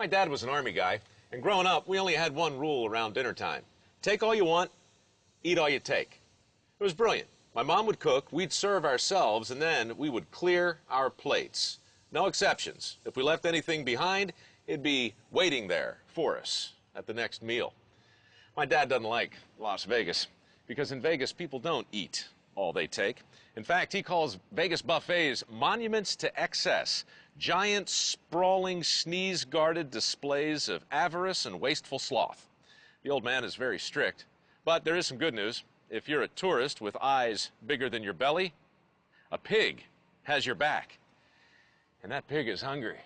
My dad was an Army guy, and growing up, we only had one rule around dinner time. Take all you want, eat all you take. It was brilliant. My mom would cook, we'd serve ourselves, and then we would clear our plates. No exceptions. If we left anything behind, it'd be waiting there for us at the next meal. My dad doesn't like Las Vegas, because in Vegas, people don't eat all they take. In fact, he calls Vegas buffets monuments to excess, giant, sprawling, sneeze-guarded displays of avarice and wasteful sloth. The old man is very strict, but there is some good news. If you're a tourist with eyes bigger than your belly, a pig has your back, and that pig is hungry.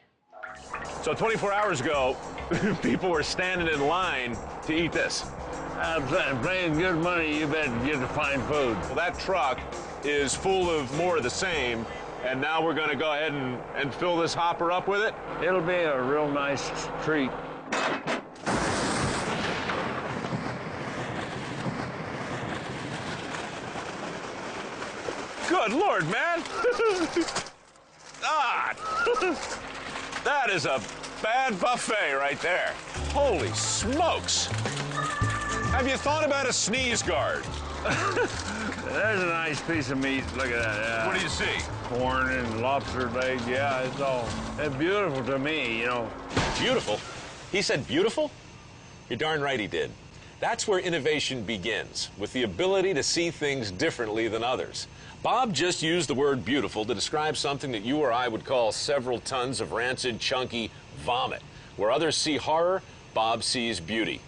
So 24 hours ago, people were standing in line to eat this. I'm paying good money, you better get to find food. Well, that truck is full of more of the same, and now we're going to go ahead and fill this hopper up with it. It'll be a real nice treat. Good Lord, man! That is a bad buffet right there. Holy smokes! Have you thought about a sneeze guard? There's a nice piece of meat. Look at that. Yeah. What do you see? Corn and lobster leg. Yeah, it's beautiful to me, you know. Beautiful? He said beautiful? You're darn right he did. That's where innovation begins, with the ability to see things differently than others. Bob just used the word beautiful to describe something that you or I would call several tons of rancid, chunky vomit. Where others see horror, Bob sees beauty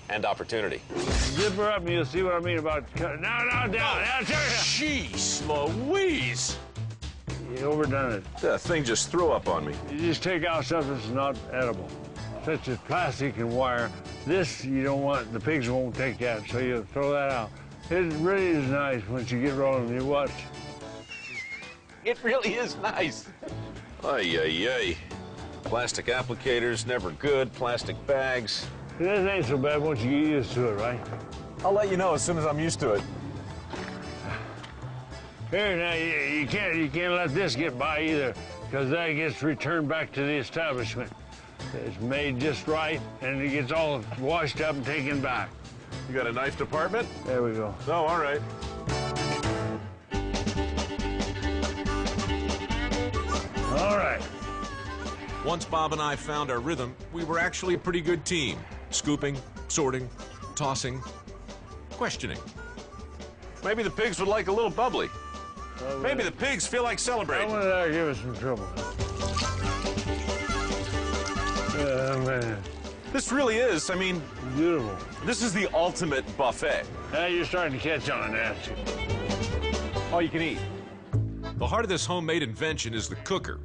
and opportunity. Zip her up and you'll see what I mean about cutting. No, down. Jeez Louise. You overdone it. That thing just threw up on me. You just take out stuff that's not edible, such as plastic and wire. This you don't want, the pigs won't take that, so you throw that out. It really is nice once you get rolling, you watch. It really is nice. Ay, ay, ay. Plastic applicators, never good. Plastic bags. This ain't so bad once you get used to it, right? I'll let you know as soon as I'm used to it. Here, now, you can't let this get by either, because that gets returned back to the establishment. It's made just right, and it gets all washed up and taken back. You got a knife department? There we go. Oh, all right. All right. Once Bob and I found our rhythm, we were actually a pretty good team. Scooping, sorting, tossing, questioning. Maybe the pigs would like a little bubbly. Maybe the pigs feel like celebrating. I wanted to give us some trouble. Man. This really is, I mean... Beautiful. This is the ultimate buffet. Now you're starting to catch on, aren't you? All you can eat. The heart of this homemade invention is the cooker.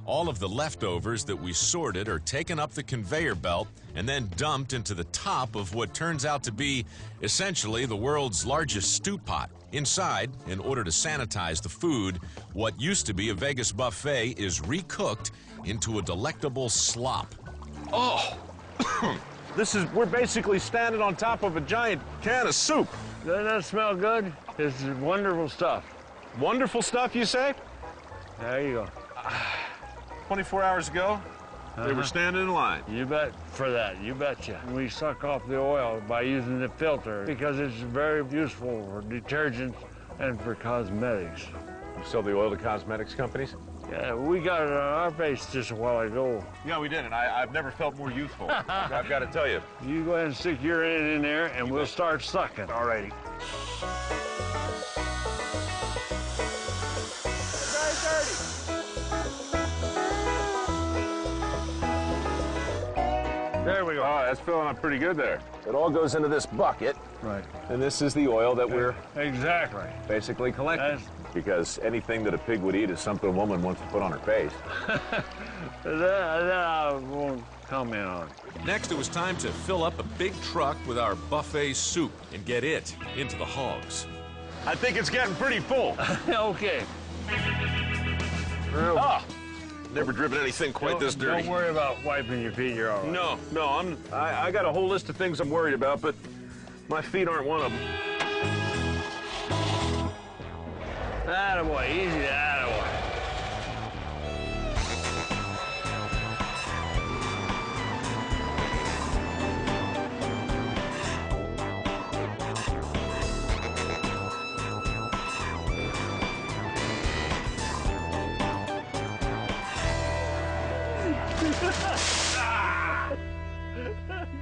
All of the leftovers that we sorted are taken up the conveyor belt and then dumped into the top of what turns out to be essentially the world's largest stew pot. Inside, in order to sanitize the food, what used to be a Vegas buffet is recooked into a delectable slop. Oh! We're basically standing on top of a giant can of soup. Doesn't that smell good? It's wonderful stuff. Wonderful stuff, you say? There you go. 24 hours ago, they were standing in line. You bet for that, you betcha. We suck off the oil by using the filter because it's very useful for detergents and for cosmetics. You sell the oil to cosmetics companies? Yeah, we got it on our face just a while ago. Yeah, we did, and I've never felt more youthful. I've got to tell you. You go ahead and stick your end in there, and we'll start sucking. All righty. There we go. Oh, that's filling up pretty good there. It all goes into this bucket. Right. And this is the oil that we're exactly basically collecting. Because anything that a pig would eat is something a woman wants to put on her face. that I won't comment on. Next, it was time to fill up a big truck with our buffet soup and get it into the hogs. I think it's getting pretty full. Okay. Ah! Never driven anything quite this dirty. Don't worry about wiping your feet. You're all right. No, I got a whole list of things I'm worried about, but my feet aren't one of them. Attaboy, easy, attaboy.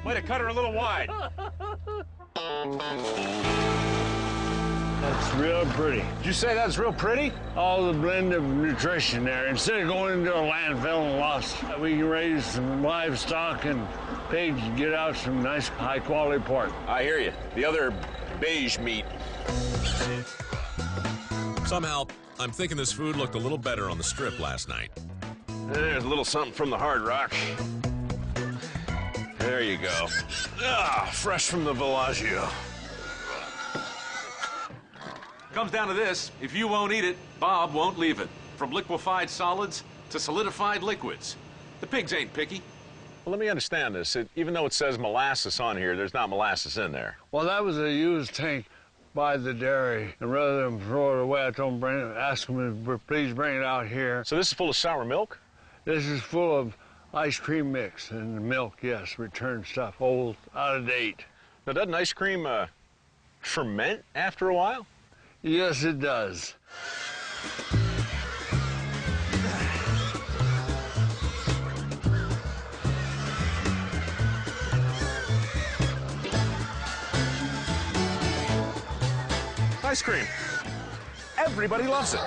Might have cut her a little wide. That's real pretty. Did you say that's real pretty? All the blend of nutrition there. Instead of going into a landfill and lost, we can raise some livestock and pigs and get out some nice high-quality pork. I hear you. The other beige meat. Somehow, I'm thinking this food looked a little better on the strip last night. There's a little something from the Hard Rock. There you go. Ah, fresh from the Villaggio. Comes down to this. If you won't eat it, Bob won't leave it. From liquefied solids to solidified liquids. The pigs ain't picky. Well, let me understand this. Even though it says molasses on here, there's not molasses in there. Well, that was a used tank by the dairy. And rather than throw it away, I told them, ask them to please bring it out here. So this is full of sour milk? This is full of ice cream mix and milk, yes, returned stuff, old, out of date. Now, doesn't ice cream ferment after a while? Yes, it does. Ice cream. Everybody loves it.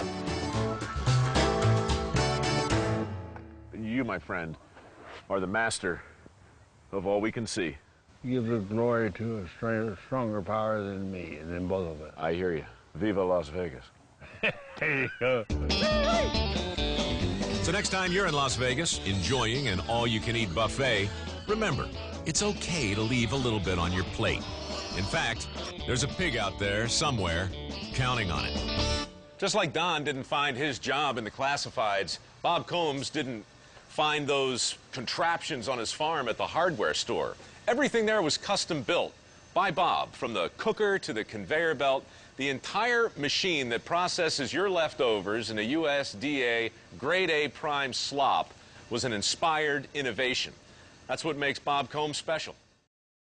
You, my friend, are the master of all we can see. Give the glory to a stronger power than me, and then both of us. I hear you. Viva Las Vegas. There you go. So next time you're in Las Vegas enjoying an all-you-can-eat buffet, remember, it's okay to leave a little bit on your plate. In fact, there's a pig out there somewhere counting on it. Just like Don didn't find his job in the classifieds, Bob Combs didn't find those contraptions on his farm at the hardware store. Everything there was custom built by Bob, from the cooker to the conveyor belt. The entire machine that processes your leftovers in a USDA Grade A prime slop was an inspired innovation. That's what makes Bob Combs special.